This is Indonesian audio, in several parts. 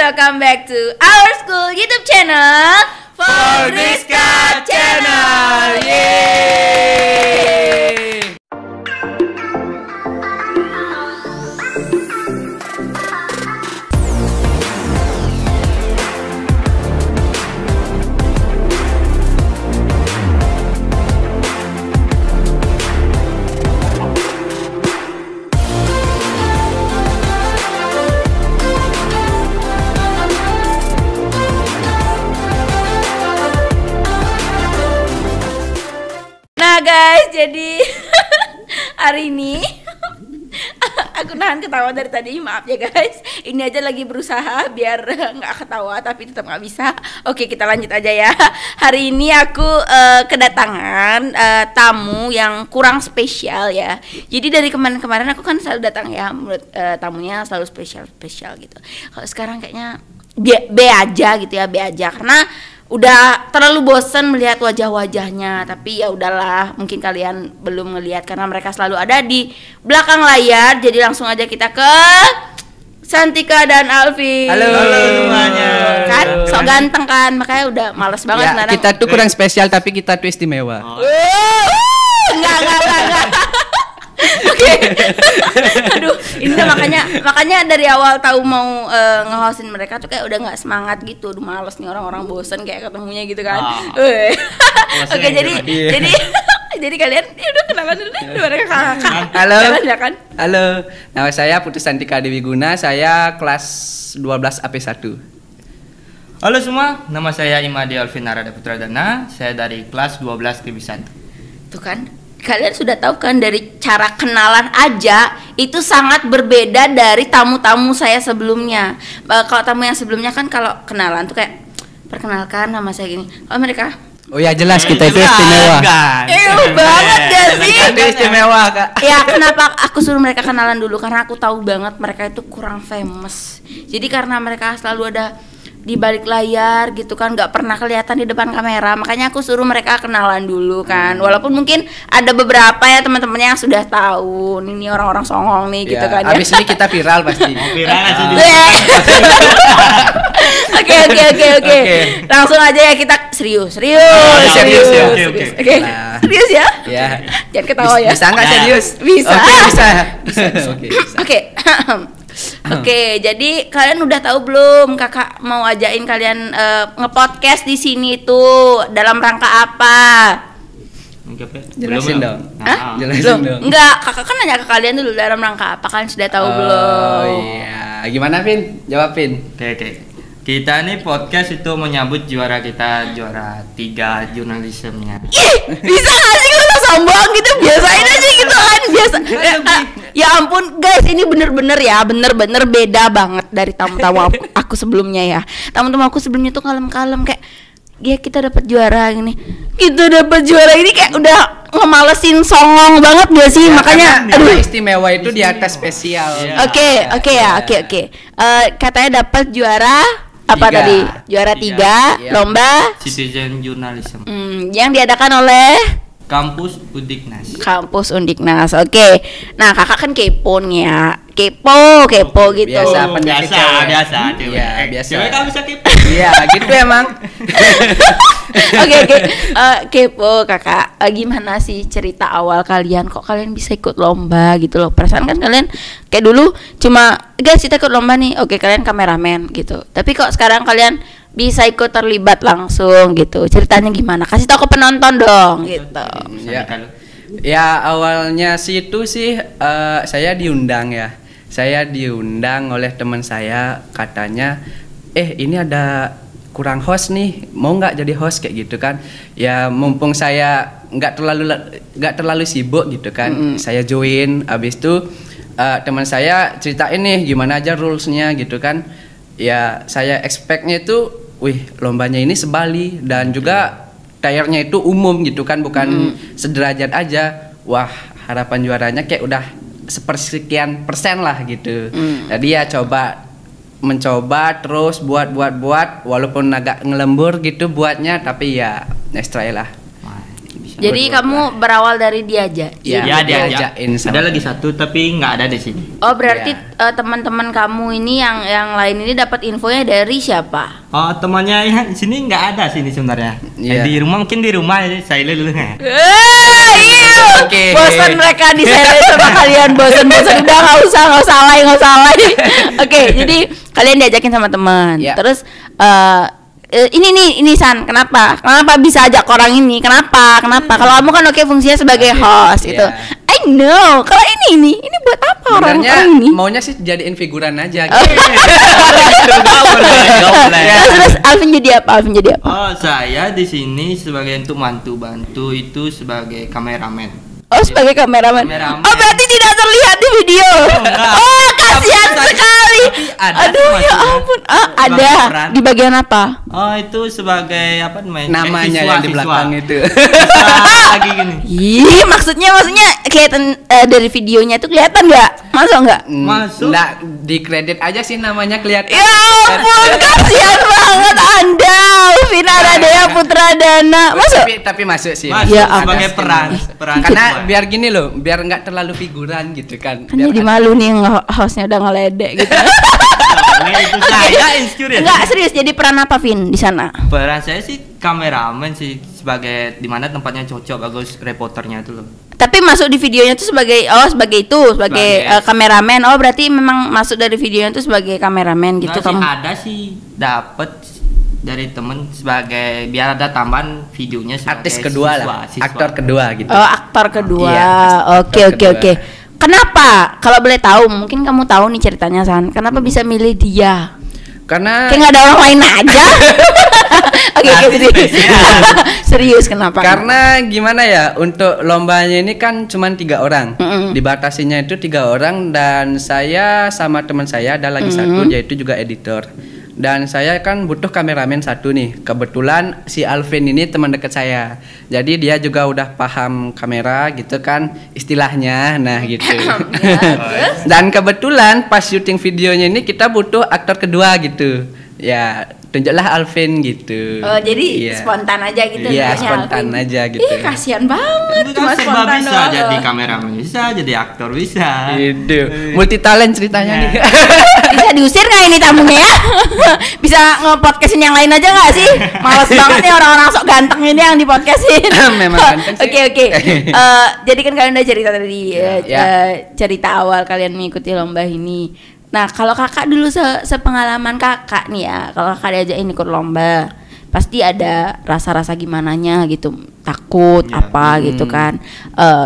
welcome back to our school YouTube channel Fordiska Channel. Yeay. Nah guys, jadi hari ini aku nahan ketawa dari tadi, maaf ya guys. Ini aja lagi berusaha biar nggak ketawa tapi tetap nggak bisa. Oke, kita lanjut aja ya. Hari ini aku kedatangan tamu yang kurang spesial ya. Jadi dari kemarin-kemarin aku kan selalu datang ya, menurut tamunya selalu spesial gitu. Kalau sekarang kayaknya B aja gitu ya, B aja karena udah terlalu bosan melihat wajah-wajahnya. Tapi ya udahlah, mungkin kalian belum ngelihat karena mereka selalu ada di belakang layar. Jadi langsung aja kita ke Santika dan Alfi. Halo semuanya. Kan sok ganteng kan, makanya udah males banget Ya, sekarang. kita tuh kurang spesial tapi kita tuh istimewa. Enggak. Oke. Aduh, ini tuh makanya dari awal tahu mau nge-hostin mereka tuh kayak udah nggak semangat gitu. Aduh, males nih orang-orang bosen kayak ketemunya gitu kan. Oke, jadi kalian udah kenalan dulu deh mereka kakak. Halo. Ya kan? Halo, nama saya Putu Santika Dewi Guna, saya kelas 12 AP1. Halo semua, nama saya Imadi Alvin Narada Putradana, saya dari kelas 12 Kribisan. Tuh kan, kalian sudah tahu kan dari cara kenalan aja itu sangat berbeda dari tamu-tamu saya sebelumnya. Kalau tamu yang sebelumnya kan kalau kenalan tuh kayak perkenalkan nama saya gini. Kalau mereka Oh ya jelas kita itu istimewa. banget gak sih? Kita istimewa Kak. Ya kenapa aku suruh mereka kenalan dulu, karena aku tahu banget mereka itu kurang famous. Jadi karena mereka selalu ada di balik layar gitu kan, nggak pernah kelihatan di depan kamera, makanya aku suruh mereka kenalan dulu kan. Walaupun mungkin ada beberapa ya teman-temannya yang sudah tahu ini orang-orang songong nih gitu kan ya. Abis ini kita viral pasti. Viral aja di Oke. Langsung aja ya, kita serius. Oke. Oke. Nah. Serius ya? Ya. Jangan ketawa ya. Bisa nggak serius? Bisa. Oke, bisa. Oke, bisa. Oke, jadi kalian udah tahu belum kakak mau ajain kalian ngepodcast di sini tuh dalam rangka apa? Jelasin dong. Hah? Jelasin Belum? dong. Enggak, kakak kan nanya ke kalian dulu dalam rangka apa, kalian sudah tahu belum? Oh iya. Gimana Pin? Jawab Pin. Oke. Kita nih podcast itu menyambut juara 3 jurnalismenya. Ih, bisa gak sih kalau sombong gitu, biasain aja gitu kan, biasa. Ya ampun guys, ini bener-bener beda banget dari tamu-tamu aku sebelumnya ya. Tamu-tamu aku sebelumnya tuh kalem-kalem kayak ya kita dapat juara ini. Kita dapat juara ini kayak udah ngemalesin songong banget gak sih? Ya, makanya aduh, istimewa itu di atas spesial. Iya. Oke. Katanya dapat juara apa 3. tadi? Juara 3 Iya. lomba Citizen Journalism. yang diadakan oleh Kampus Udiknas. Kampus Undiknas. Oke. Nah, kakak kan kepo nih ya. Kepo gitu. Biasa, penyakit cewek. biasa. Iya, biasa. Cewek kan bisa kepo. Iya, gitu emang. Oke. Kepo kakak. Gimana sih cerita awal kalian? Kok kalian bisa ikut lomba gitu loh? Perasaan kan kalian kayak dulu cuma guys kita ikut lomba nih. Oke, kalian kameramen gitu. Tapi kok sekarang kalian bisa ikut terlibat langsung gitu. Ceritanya gimana? Kasih tahu ke penonton dong gitu. Ya awalnya sih itu sih saya diundang ya. Saya diundang oleh teman saya, katanya ini ada kurang host nih, mau nggak jadi host kayak gitu kan. Ya mumpung saya nggak terlalu sibuk gitu kan, saya join. Abis itu teman saya ceritain nih gimana aja rulesnya gitu kan. Ya saya expectnya itu lombanya ini sebali dan juga tayarnya itu umum gitu kan, bukan sederajat aja. Wah, harapan juaranya kayak udah sepersekian persen lah gitu. Jadi ya mencoba terus buat walaupun agak ngelembur gitu buatnya, tapi ya extra lah. Jadi kamu berawal dari dia aja. Ya, Ya, dia diajakin sama. ada lagi satu tapi nggak ada di sini. Oh, berarti Iya. teman-teman kamu ini yang lain ini dapat infonya dari siapa? Oh, temannya yang di sini nggak ada sini sebenarnya. Iya. Di rumah mungkin di rumah jadi saya dulu. Iya. Oke. Bosan mereka di sama kalian, bosan udah nggak usah alay. Oke, jadi kalian diajakin sama teman. Ya. Terus ini San, kenapa bisa ajak orang ini? Kenapa? Kalau kamu kan fungsinya sebagai host Iya. gitu. I know. Kalau ini buat apa orang Sebenarnya ini? maunya sih jadiin figuran aja Oh. gitu. Nggak boleh. Terus Alvin jadi apa? Oh, saya di sini sebagai untuk bantu itu sebagai kameramen. Oh, sebagai kameraman. Kameraman. Oh, berarti tidak terlihat di video. enggak. Oh, kasihan Tapi- sekali. tapi ada Aduh, sih ya maksudnya. ampun. Sebagai Ada peran. di bagian apa? Oh, itu sebagai apa namanya? Namanya Siswa, yang di belakang siswa. itu. Siswa lagi gini. Ih, maksudnya kelihatan dari videonya itu kelihatan nggak? Masuk nggak? Masuk. Nggak, di kredit aja sih namanya kelihatan. Ya ampun, kasihan banget Anda, Alvin Aradea Putra Dana. Masuk? Tapi masuk sih. Masuk Ya sebagai ampun. peran. Karena siswa. biar gini loh, biar nggak terlalu figuran gitu kan. Kan Biar jadi malu nih hostnya udah ngeledek gitu. Nah, itu saya insecure ya. Enggak, serius, jadi peran apa Vin di sana? Peran saya sih kameramen sih sebagai di mana tempatnya cocok bagus reporternya itu loh. Tapi masuk di videonya tuh sebagai Sebagai kameramen. Oh, berarti memang masuk dari videonya tuh sebagai kameramen gitu Nggak sih, kamu. ada sih dapet dari temen sebagai biar ada tambahan videonya sebagai artis kedua lah, siswa. aktor kedua gitu. Oh, aktor kedua. Iya, Oke, aktor oke, kedua. oke. Kenapa? Kalau boleh tahu, mungkin kamu tahu nih ceritanya San. Kenapa bisa milih dia? Karena Kayak nggak ada orang lain aja. Oke, Artis serius. spesial. Serius kenapa? Karena gimana ya, untuk lombanya ini kan cuma 3 orang. Mm-mm. Dibatasinya itu 3 orang dan saya sama teman saya ada lagi satu yaitu juga editor. Dan saya kan butuh kameramen satu nih. Kebetulan si Alvin ini teman dekat saya. Jadi dia juga udah paham kamera gitu kan istilahnya. Nah, gitu. Dan kebetulan pas syuting videonya ini kita butuh aktor kedua gitu. Ya, tunjuklah Alvin gitu. Oh, jadi Iya. spontan aja gitu. Iya, namanya, spontan Alvin. aja gitu. Ih, kasihan banget. Itu Cuma kan serba spontan bisa doang. jadi kameramen bisa, jadi aktor bisa. Itu multi talent ceritanya Iya. nih. Bisa diusir nggak ini tamunya ya? Bisa nge-podcastin yang lain aja nggak sih? Males banget nih orang-orang sok ganteng ini yang di-podcastin. Memang ganteng sih. Oke. Jadi kan kalian udah cerita tadi Ya. cerita awal kalian mengikuti lomba ini. Nah, kalau kakak dulu sepengalaman kakak nih ya, kalau kakak diajakin ikut lomba, pasti ada rasa-rasa gimananya gitu, takut Ya. apa gitu kan,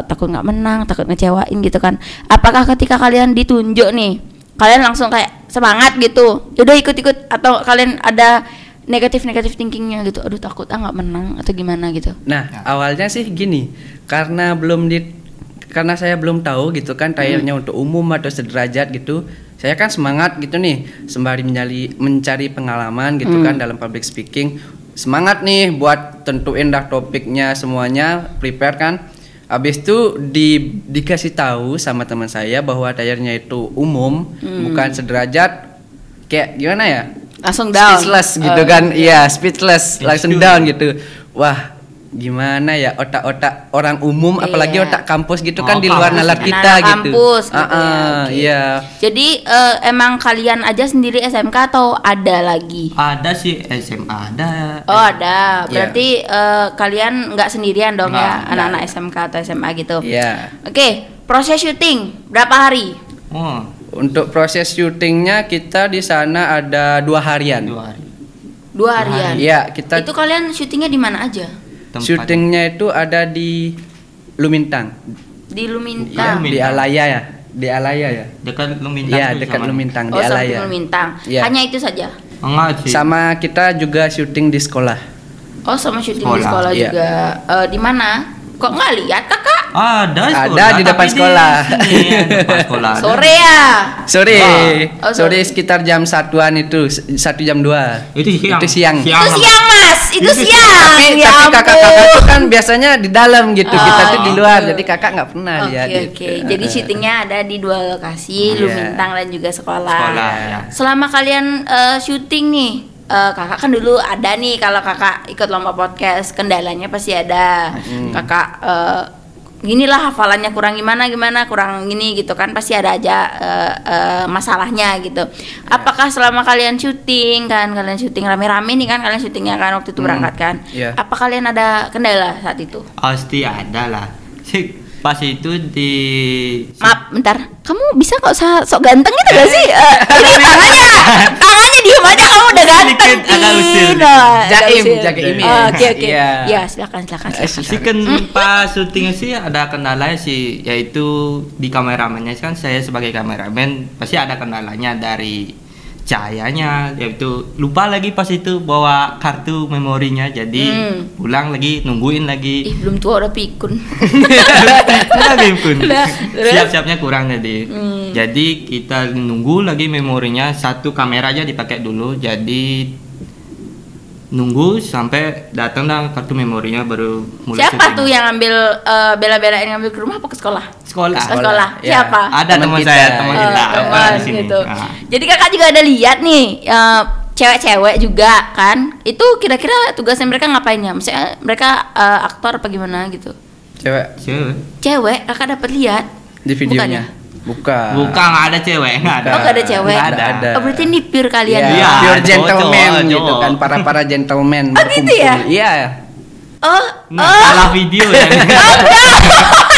takut nggak menang, takut ngecewain gitu kan. Apakah ketika kalian ditunjuk nih, kalian langsung kayak semangat gitu, yaudah ikut-ikut, atau kalian ada negatif thinkingnya gitu, aduh takut nggak menang atau gimana gitu? Nah, awalnya sih gini, karena saya belum tahu gitu kan tayarnya untuk umum atau sederajat gitu. Saya kan semangat gitu nih, sembari mencari pengalaman gitu kan dalam public speaking. Semangat nih buat tentuin dah topiknya semuanya, prepare kan. Habis itu dikasih tahu sama teman saya bahwa tayarnya itu umum, bukan sederajat. Kayak gimana ya? Langsung down. Speechless gitu kan. Iya, speechless, langsung down gitu. Wah, gimana ya otak-otak orang umum apalagi Iya. otak kampus gitu Oh, kan di luar kampus. nalar Anak-anak kita gitu. kampus gitu ya, oke. Iya. Jadi emang kalian aja sendiri SMK atau ada lagi? Ada sih SMA ada. Oh ada, Iya. berarti kalian nggak sendirian dong Nggak, ya nggak. anak-anak SMK atau SMA gitu. Iya. Oke, proses syuting berapa hari? Oh, Untuk proses syutingnya kita di sana ada 2 harian. 2 hari. 2 harian. Iya, kita Itu kalian syutingnya di mana aja? syutingnya itu ada di Lumintang. Di Iya, Lumintang. Lumintang. di Alaya ya. Di Alaya ya. Dekat Lumintang. Iya, tuh dekat sama- Lumintang di Oh, sampai Alaya. Lumintang. Iya. Hanya itu saja. Enggak sih. Sama kita juga syuting di sekolah. Oh, sama syuting di Sekolah, sekolah iya. juga. Di mana? Kok nggak lihat kakak? Ada Ada di depan tapi sekolah. sini, depan sekolah. Sore ya. Sore. Oh, Sore sore. sekitar jam 1-an itu, 1 jam 2. Itu siang. Itu siang. Itu siang mas, itu siang. Tapi Ya kakak-kakak ampun. itu kan biasanya di dalam gitu. Kita tuh di luar. gitu. Jadi kakak nggak pernah Oke lihat oke. gitu. Jadi syutingnya ada di 2 lokasi, Iya. Lumintang dan juga sekolah. Sekolah, ya. Selama kalian syuting nih, kakak kan dulu ada nih, kalau kakak ikut lomba podcast kendalanya pasti ada. Kakak ginilah hafalannya kurang gimana kurang gini gitu kan, pasti ada aja masalahnya gitu. Apakah selama kalian syuting rame-rame nih kan, kalian syutingnya kan waktu itu berangkat kan, apa kalian ada kendala saat itu? Pasti ada lah. Pas itu di Maaf, bentar. Kamu bisa kok sok ganteng gitu gak sih? Ini tangannya diem aja, kamu udah ganteng. Agak usil. Jaim. Oke. Ya, silakan. sih kan pas syuting sih ada kendalanya sih, yaitu di kameramennya kan, saya sebagai kameramen pasti ada kendalanya dari cahayanya, yaitu lupa lagi pas itu bawa kartu memorinya, jadi pulang lagi nungguin lagi. Ih, belum tua udah pikun. Siap-siapnya kurang tadi. Jadi kita nunggu lagi memorinya, satu kamera aja dipakai dulu, jadi nunggu sampai datang dah kartu memorinya baru mulai. Siapa syuting. tuh yang ngambil bela-belain ngambil ke rumah apa ke sekolah? Sekolah. Ya. Siapa? Ada teman saya, teman kita di sini. Gitu. Nah. Jadi kakak juga ada lihat nih cewek-cewek juga kan, itu kira-kira tugasnya mereka ngapain ya? Misalnya mereka aktor apa gimana gitu? Cewek kakak dapat lihat di videonya. Bukan, nggak ada cewek, nggak ada. Oh, nggak ada cewek. Nggak ada. Oh, berarti ini pure kalian. Iya, pure gentleman cowok. gitu kan, para gentleman Oh, gitu ya? Iya. Salah video ya.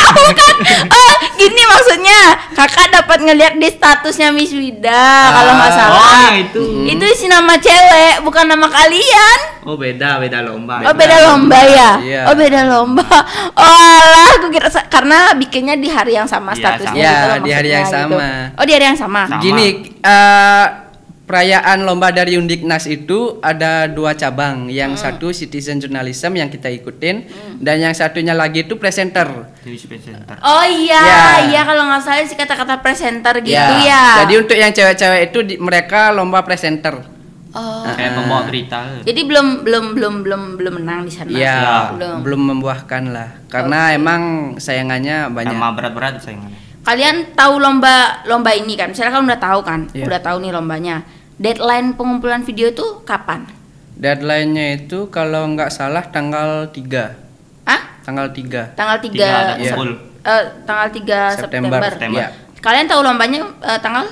Bukan. Oh, gini maksudnya. Kakak dapat ngeliat di statusnya Miss Wida kalau nggak salah. Itu. Itu isi nama cewek, bukan nama kalian. Oh, beda lomba. Oh, beda lomba ya? Iya. Oh, beda lomba. Oh, alah, aku kira karena bikinnya di hari yang sama Iya, statusnya sama. Iya, gitu loh, di hari yang maksudnya gitu. sama. Oh, di hari yang sama. Sama. Gini, perayaan lomba dari Undiknas itu ada 2 cabang. Yang satu citizen journalism yang kita ikutin, dan yang satunya lagi itu presenter. Oh iya, Ya. iya kalau nggak salah sih kata-kata presenter gitu Ya. ya. Jadi untuk yang cewek-cewek itu mereka lomba presenter. Oh. Kayak pembawa berita. Jadi belum menang di sana. Ya, belum. belum membuahkan lah. Karena emang sayangannya banyak. Sama berat-berat saingannya. Kalian tahu lomba ini kan? Misalnya kan udah tahu kan? Iya. Udah tahu nih lombanya. Deadline pengumpulan video itu kapan? Deadline-nya itu kalau nggak salah tanggal 3. Ah? Tanggal 3. Tanggal 3 ada kumpul. tanggal 3 September. September. Ya. Kalian tahu lombanya tanggal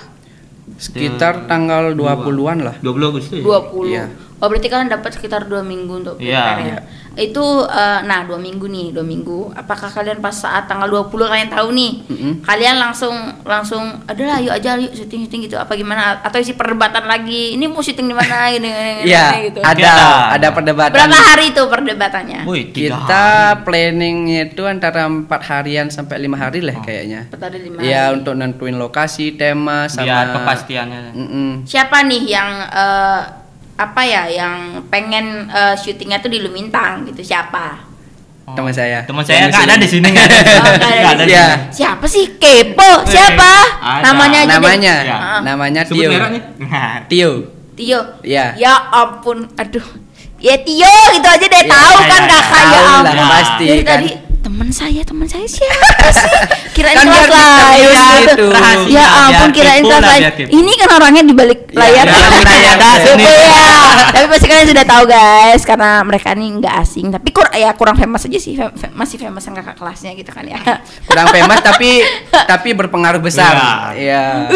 Sekitar tanggal 20-an lah. 20 Agustus. 20. Iya. Oh, berarti kalian dapat sekitar 2 minggu untuk Iya. prepare ya. Itu nah 2 minggu nih, 2 minggu. Apakah kalian pas saat tanggal 20 kalian tahu nih? Kalian langsung adalah yuk aja yuk syuting gitu apa gimana, atau isi perdebatan lagi. Ini mau syuting di mana gini Iya, gitu. ada perdebatan. Berapa hari itu perdebatannya? Wih, 3 Kita hari. planningnya itu antara 4 harian sampai 5 hari lah kayaknya. Pertadi 5 Ya, hari. untuk nentuin lokasi, tema sama Biar kepastiannya. Siapa nih yang yang pengen syutingnya tuh di Lumintang gitu, siapa? Teman saya. Teman saya Yang nggak ada sini. di sini, nggak ada. Oh, nggak ada Nggak di di sini. sini. Siapa sih? Kepo. Siapa? Ada. Namanya aja deh. Namanya, Ya. namanya Sebut Tio. merek nih. Tio. Tio. Iya. Ya ampun, aduh. Ya Tio gitu aja deh, Ya, tahu ya, kan ya, kakak, ya tahu lah, ampun. pasti Dari kan. tadi teman saya siapa sih? Kirain Kan kelas biar misterius lain gitu. Rahasia, Ya ampun, biar kirain kepo kelas lah, lain. biar kepo. Ini kan orangnya di balik layar. dalam layar ada sini. Iya. Tapi pasti kalian sudah tahu guys, karena mereka ini nggak asing. Tapi kurang famous aja sih, masih famous yang kakak kelasnya gitu kan ya. Kurang famous tapi berpengaruh besar. Iya.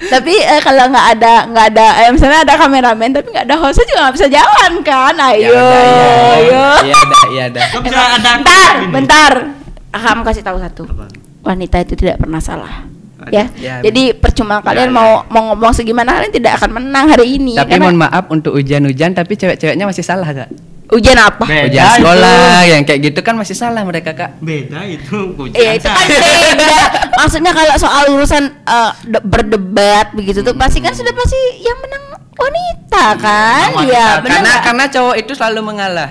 Tapi kalau nggak ada misalnya ada kameramen tapi nggak ada hostnya juga nggak bisa jalan kan. Ayo, ayo. Iya ada. Kok bisa ada Bentar. Kamu kasih tahu satu. Wanita itu tidak pernah salah. Ya. Ya, Jadi percuma kalian mau ngomong segimana, kalian tidak akan menang hari ini. Tapi karena mohon maaf untuk hujan-hujan tapi cewek-ceweknya masih salah, Kak. ujian apa? Beda Ujian sekolah yang kayak gitu kan masih salah mereka, Kak. Beda itu Iya itu kan beda. Maksudnya kalau soal urusan berdebat begitu tuh pasti kan sudah pasti yang menang wanita kan? Iya benar. Karena cowok itu selalu mengalah.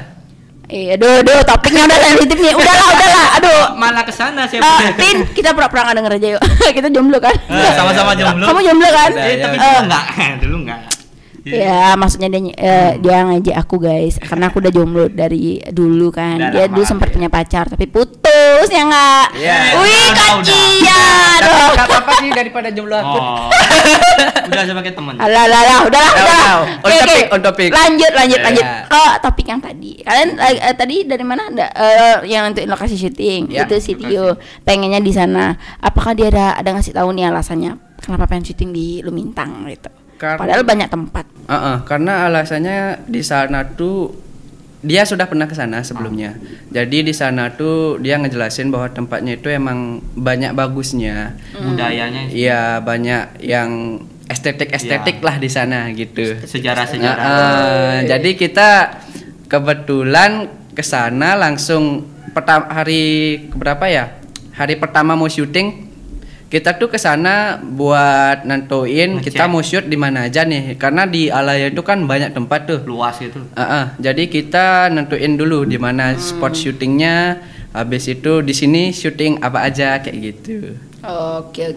Iya, topiknya udah sensitif nih. Udahlah. Aduh. malah kesana sih. Tin, kita pura-pura nggak denger aja yuk. Kita jomblo kan? Sama-sama jomblo. Kamu jomblo kan? Tapi dulu enggak. Dulu enggak. Ya, maksudnya dia ngajak aku guys, karena aku udah jomblo dari dulu kan. Udah Dia lama, dulu sempat ya. punya pacar tapi putus ya nggak? Iya. Wih, Udah. kasihan. Gak apa-apa sih daripada jomblo aku. Oh. Udah sebagai teman. Alah, udahlah. On topic. Lanjut. Ya. Ke topik yang tadi. Kalian tadi dari mana? Yang nentuin lokasi syuting Ya, itu si Tio. Pengennya di sana. Apakah dia ada ngasih tahu nih alasannya kenapa pengen syuting di Lumintang gitu? Padahal banyak tempat. Karena alasannya di sana tuh dia sudah pernah ke sana sebelumnya. Jadi di sana tuh dia ngejelasin bahwa tempatnya itu emang banyak bagusnya. Budayanya. Iya, banyak yang estetik lah di sana gitu. Sejarah-sejarah. Jadi kita kebetulan ke sana langsung hari berapa ya? Hari pertama mau syuting. Kita tuh ke sana buat nentuin kita mau shoot di mana aja nih. Karena di Alaya itu kan banyak tempat tuh. Luas itu. Jadi kita nentuin dulu di mana spot syutingnya. Habis itu di sini syuting apa aja kayak gitu. Oke.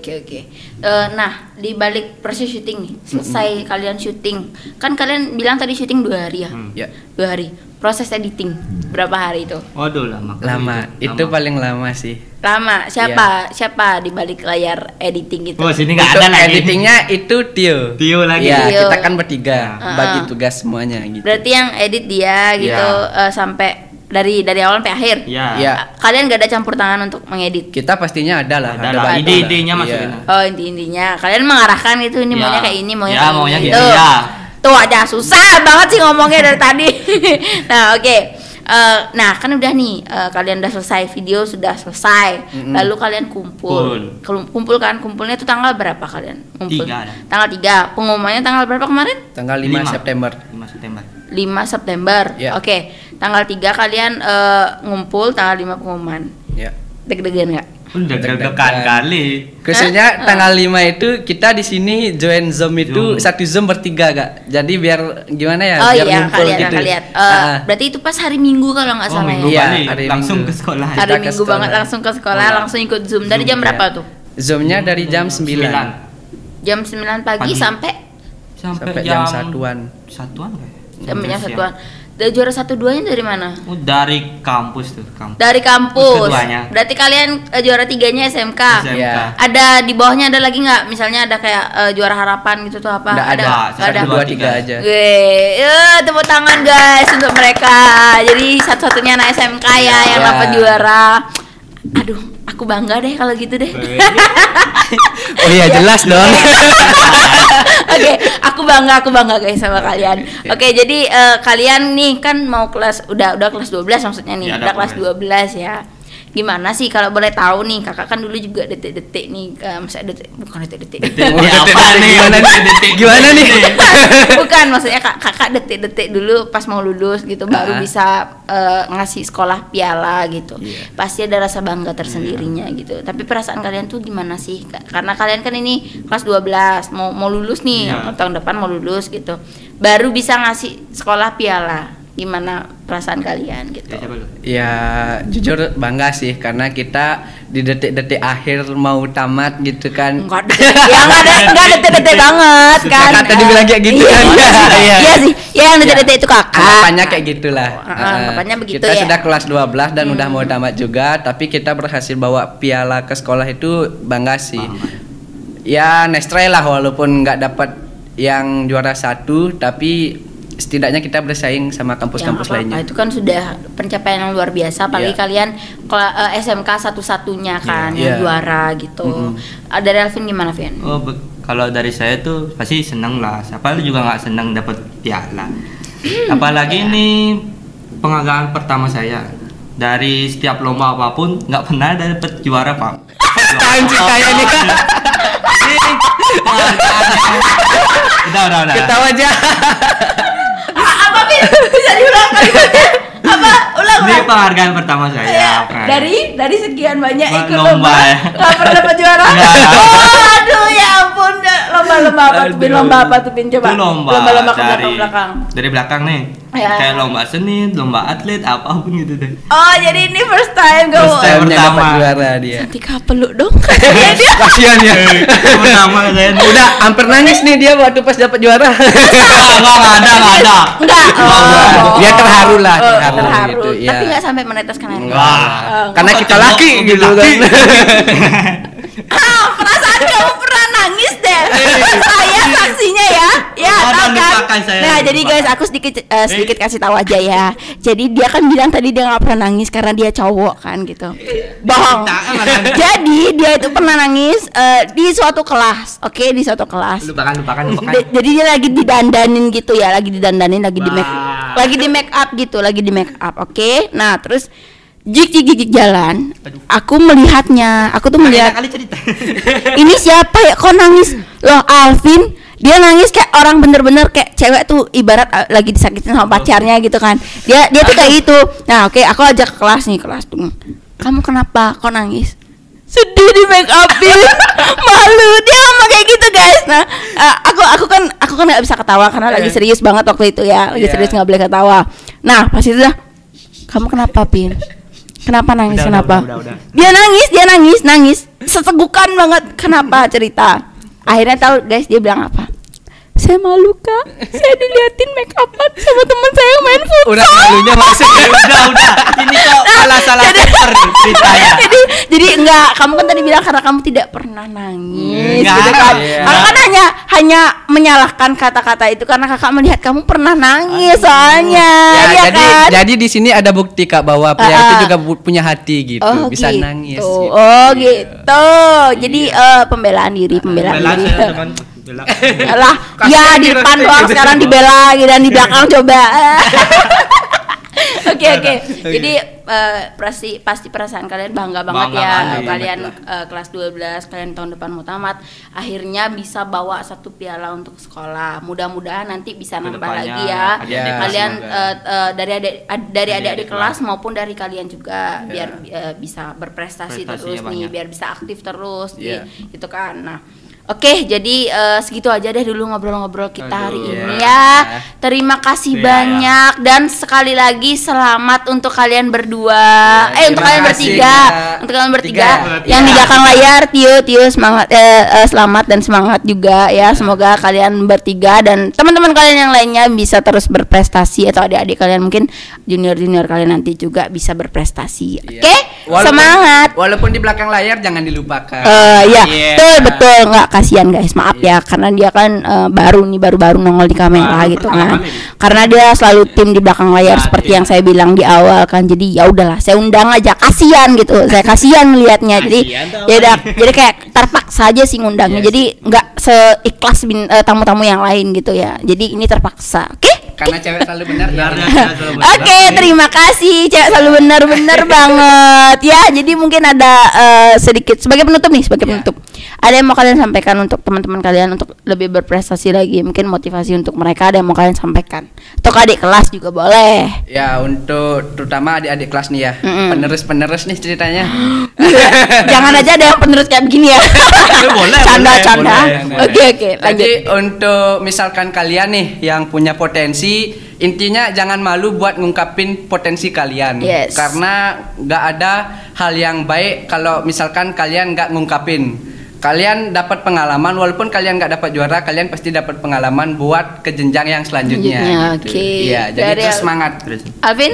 Nah, di balik proses syuting nih, selesai kalian syuting, kan kalian bilang tadi syuting 2 hari ya? Ya. 2 hari. Proses editing berapa hari itu? Waduh, lama. Itu paling lama sih. Lama. Siapa di balik layar editing gitu? Oh, sini nggak Untuk ada lagi. editingnya itu Tio. Tio lagi. Ya, Tio. kita kan bertiga bagi tugas semuanya gitu. Berarti yang edit dia gitu sampai dari awal sampai akhir. Ya. Kalian gak ada campur tangan untuk mengedit. Kita pastinya ada lah. Ada ide-idenya masukin. Oh, intinya kalian mengarahkan itu ini maunya kayak ini, maunya kayak maunya gitu. gitu ya. Tuh aja susah banget sih ngomongnya dari tadi. Nah, oke. Nah, kan udah nih kalian udah selesai, video sudah selesai. Lalu kalian kumpul. Kumpulnya tuh tanggal berapa kalian? Kumpul. 3. Tanggal 3. Pengumumannya tanggal berapa kemarin? Tanggal 5 September. 5 September. Ya. Oke. Tanggal 3 kalian ngumpul, tanggal 5 pengumuman. Ya. Deg-degan enggak? Udah deg-degan kali. Khususnya tanggal 5 itu kita di sini join Zoom itu satu Zoom bertiga Kak. Jadi biar gimana ya? Oh biar iya, ngumpul kalian. Berarti itu pas hari Minggu kalau nggak salah Minggu ya. Iya, hari langsung Minggu. ke sekolah. Kita Hari ke Minggu sekolah. banget langsung ke sekolah, langsung ikut Zoom. Dari jam berapa tuh? Zoomnya dari jam 9 Jam 9 pagi sampai sampai jam 1-an. Satuan kayak. jam 1-an. Dari juara 1-2-nya dari mana? Dari kampus tuh, Dari kampus. Keduanya. Berarti kalian juara 3-nya SMK. Iya. Ada di bawahnya ada lagi nggak? Misalnya ada kayak juara harapan gitu tuh apa? Nggak ada. Nggak ada. 1, 2, 3 aja. Tepuk tangan guys untuk mereka. Jadi satu-satunya anak SMK ya yang dapat juara. Aduh, aku bangga deh kalau gitu deh. Oh iya jelas dong. Oke, aku bangga guys sama kalian. Oke, jadi kalian nih kan mau udah kelas 12 maksudnya nih, Ya, udah kelas 12 ya. Gimana sih kalau boleh tahu nih, kakak kan dulu juga detik-detik nih, maksudnya bukan detik-detik. Gimana nih? Bukan, maksudnya kakak detik-detik dulu pas mau lulus gitu baru bisa ngasih sekolah piala gitu. Pasti ada rasa bangga tersendirinya gitu. Tapi perasaan kalian tuh gimana sih? Karena kalian kan ini kelas 12 mau lulus nih, tahun depan mau lulus gitu. Baru bisa ngasih sekolah piala. Gimana perasaan kalian gitu? Ya jujur bangga sih karena kita di detik-detik akhir mau tamat gitu kan. Enggak detik-detik banget kan. Kakak tadi bilang kayak gitu kan. Iya sih. Ya yang detik-detik itu kakak. Anggapannya kayak gitulah. Anggapannya begitu kita ya. sudah kelas 12 dan udah mau tamat juga, tapi kita berhasil bawa piala ke sekolah itu bangga sih. Ya next try lah walaupun nggak dapat yang juara 1, tapi setidaknya kita bersaing sama kampus-kampus lainnya. Itu kan sudah pencapaian yang luar biasa, apalagi kalian SMK satu-satunya kan yang juara gitu. Dari Alvin gimana, Vin? Kalau dari saya tuh pasti seneng lah. Siapa juga nggak seneng dapat piala. Apalagi ini penghargaan pertama saya. Dari setiap lomba apapun nggak pernah dapat juara, Pak. Anjir kayak nih. Udah. Ketawa aja. Apa Vin? Bisa diulang kalimatnya? Apa? Ulang. Ini penghargaan pertama saya. Dari sekian banyak ikut lomba. Nggak pernah dapat juara. Oh, aduh ya ampun. Lomba-lomba apa tuh, Bin? Lomba apa tuh, Bin? Coba. Itu lomba dari belakang. Dari belakang nih. Kayak lomba seni, lomba atlet, apapun gitu deh. Oh, jadi ini first time kamu. First time dapat juara dia. Nanti peluk dong katanya dia. Kasihan ya. Pertama saya. Udah hampir nangis nih dia waktu pas dapat juara. Enggak ada. Enggak. Dia terharu lah, terharu. gitu, ya. Tapi enggak sampai meneteskan air. Karena kita laki gitu kan. Perasaan kamu pernah nangis deh. Saya lupakan saya. Nah, jadi guys, aku sedikit kasih tahu aja ya. Jadi dia kan bilang tadi dia nggak pernah nangis karena dia cowok kan gitu. Bohong. Jadi dia itu pernah nangis di suatu kelas. Oke, di suatu kelas. Lupakan. Jadi dia lagi didandanin gitu ya, lagi di make up gitu, lagi di make up. Oke. Nah, terus jik jalan. Aku melihatnya. Aku tuh melihat. Kali cerita. Ini siapa ya? Kok nangis? Loh, Alvin. Dia nangis kayak orang bener-bener kayak cewek tuh ibarat lagi disakitin sama pacarnya gitu kan. Dia tuh kayak gitu. Nah, oke, aku ajak ke kelas nih, kelas tuh. Kamu kenapa? Kok nangis? Sedih di make upin. Malu. Dia ngomong kayak gitu, guys. Nah, aku kan nggak bisa ketawa karena lagi serius banget waktu itu ya. Lagi serius, nggak boleh ketawa. Nah, pas itu dah. Kamu kenapa, Pin? Kenapa nangis? Kenapa? Udah. Dia nangis. Sesegukan banget. Kenapa? Cerita. Akhirnya tahu guys, dia bilang apa? Saya malu kak, saya diliatin make upan sama teman saya yang main futsal. Udah malunya maksudnya. Udah. Ini kok salah ceritanya. Jadi enggak, kamu kan tadi bilang karena kamu tidak pernah nangis, Enggak, gitu kan? iya. Kakak kan hanya menyalahkan kata-kata itu karena kakak melihat kamu pernah nangis soalnya, ya kan? Jadi di sini ada bukti kak bahwa pria itu juga punya hati gitu, bisa gitu. nangis. Gitu. Oh gitu. Jadi pembelaan diri. Saya teman bela. Lah, ya di depan doang sekarang dibela dan di belakang coba. Oke. Jadi pasti perasaan kalian bangga banget ya, kalian kelas 12, kalian tahun depan mau tamat, akhirnya bisa bawa satu piala untuk sekolah. Mudah-mudahan nanti bisa nambah lagi ya. Kalian dari adik-adik kelas maupun dari kalian juga biar bisa berprestasi terus nih, biar bisa aktif terus gitu kan. Nah, oke, jadi segitu aja deh dulu ngobrol-ngobrol kita hari ini ya. Terima kasih banyak dan sekali lagi selamat untuk kalian berdua. Untuk kalian bertiga. Untuk kalian bertiga yang di belakang layar, Tio semangat, selamat dan semangat juga ya. Semoga kalian bertiga dan teman-teman kalian yang lainnya bisa terus berprestasi, atau adik-adik kalian mungkin junior kalian nanti juga bisa berprestasi. Oke? Semangat. Walaupun di belakang layar jangan dilupakan. Betul, nggak kasihan guys, maaf ya karena dia kan baru nongol di kamera gitu kan. Karena dia selalu tim di belakang layar seperti yang saya bilang di awal kan. Jadi ya udahlah, saya undang aja, kasihan gitu. Saya kasihan melihatnya. Jadi ya udah, jadi kayak terpaksa aja sih ngundangnya. Jadi nggak seikhlas tamu-tamu yang lain gitu ya. Jadi ini terpaksa. Oke? Karena cewek selalu benar. Oke, terima kasih. Cewek selalu benar banget ya. Jadi mungkin ada sedikit sebagai penutup. Ada yang mau kalian sampaikan untuk teman-teman kalian untuk lebih berprestasi lagi? Mungkin motivasi untuk mereka ada yang mau kalian sampaikan. Atau ke adik kelas juga boleh. Ya, untuk terutama adik-adik kelas nih ya. Penerus nih ceritanya. Jangan aja ada yang penerus kayak begini ya. Canda. Oke, lanjut. Jadi untuk misalkan kalian nih yang punya potensi, intinya jangan malu buat ngungkapin potensi kalian. Karena nggak ada hal yang baik kalau misalkan kalian nggak ngungkapin. Kalian dapat pengalaman, walaupun kalian nggak dapat juara, kalian pasti dapat pengalaman buat ke jenjang yang selanjutnya. Oke. Iya, jadi terus semangat. Alvin?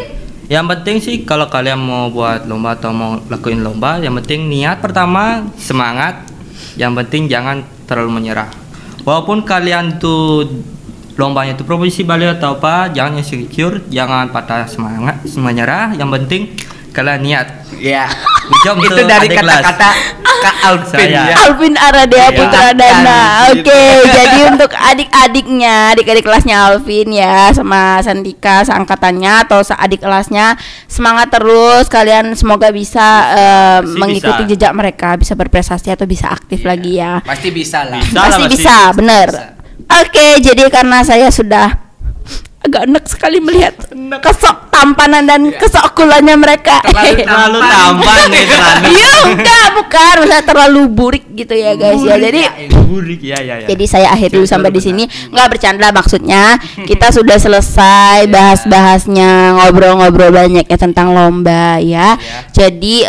Yang penting sih kalau kalian mau buat lomba atau mau lakuin lomba, yang penting niat pertama, semangat. Yang penting jangan terlalu menyerah. Walaupun kalian tuh lombanya itu provinsi Bali atau apa, jangan insecure, jangan patah semangat, menyerah. Yang penting kalian niat. Ya. Itu dari kata-kata Kak Alvin ya. Alvin Aradea Putradana. Oke, jadi untuk adik-adik kelasnya Alvin ya, sama Santika seangkatannya atau adik kelasnya, semangat terus kalian, semoga bisa mengikuti jejak mereka, bisa berprestasi atau bisa aktif lagi ya. Pasti bisa lah. Pasti bisa, bener. Oke, jadi karena saya sudah agak enak sekali melihat kesok tampanan dan kesokulannya mereka. Terlalu tampan nih, terlalu. Iya, bukan, maksudnya terlalu burik gitu ya guys ya. Jadi burik ya. Jadi saya akhir dulu sampai di sini. Nggak bercanda maksudnya. Kita sudah selesai bahas-bahasnya, ngobrol-ngobrol banyak ya tentang lomba ya. Jadi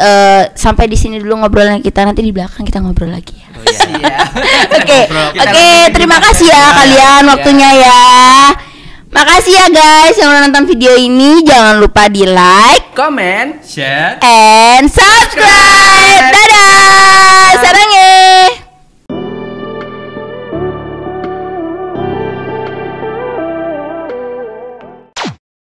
sampai di sini dulu ngobrolnya kita, nanti di belakang kita ngobrol lagi ya. Oke, terima kasih ya kalian waktunya ya. Makasih ya guys yang udah nonton video ini. Jangan lupa di like, comment, share, and subscribe. Dadah, sarang